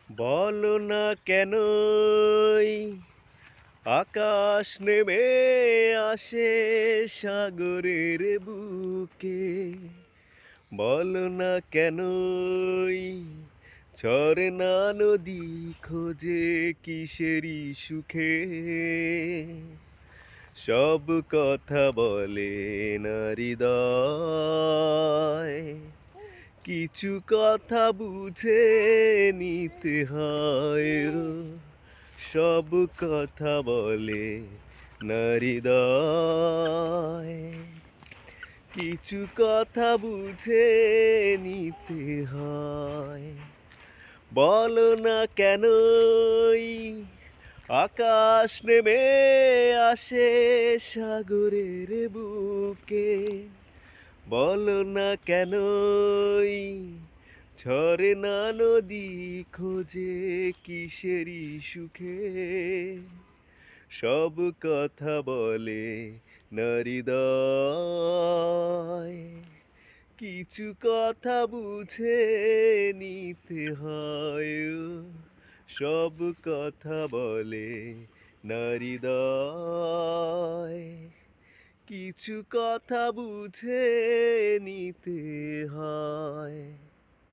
বলো না কেনই আকাশ নেমে আসে সাগরের বুকে। বলো না কেনই ঝরে না নদী খোঁজে কিসেরি সুখে। সব কথা বলে না হৃদয়, কিছু কথা বুঝে নিতে হয়। সব কথা বলে না হৃদয়, কিছু কথা বুঝে নিতে হয়। বলো না কেনই আকাশ নেমে আসে সাগরের বুকে। বলো না কেনই ঝরে না নদী খোঁজে কিসেরি সুখে। সব কথা বলে না হৃদয়, কিছু কথা বুঝে নিতে হয়। সব কথা বলে না হৃদয়, কিছু কথা বুঝে নিতে হয়।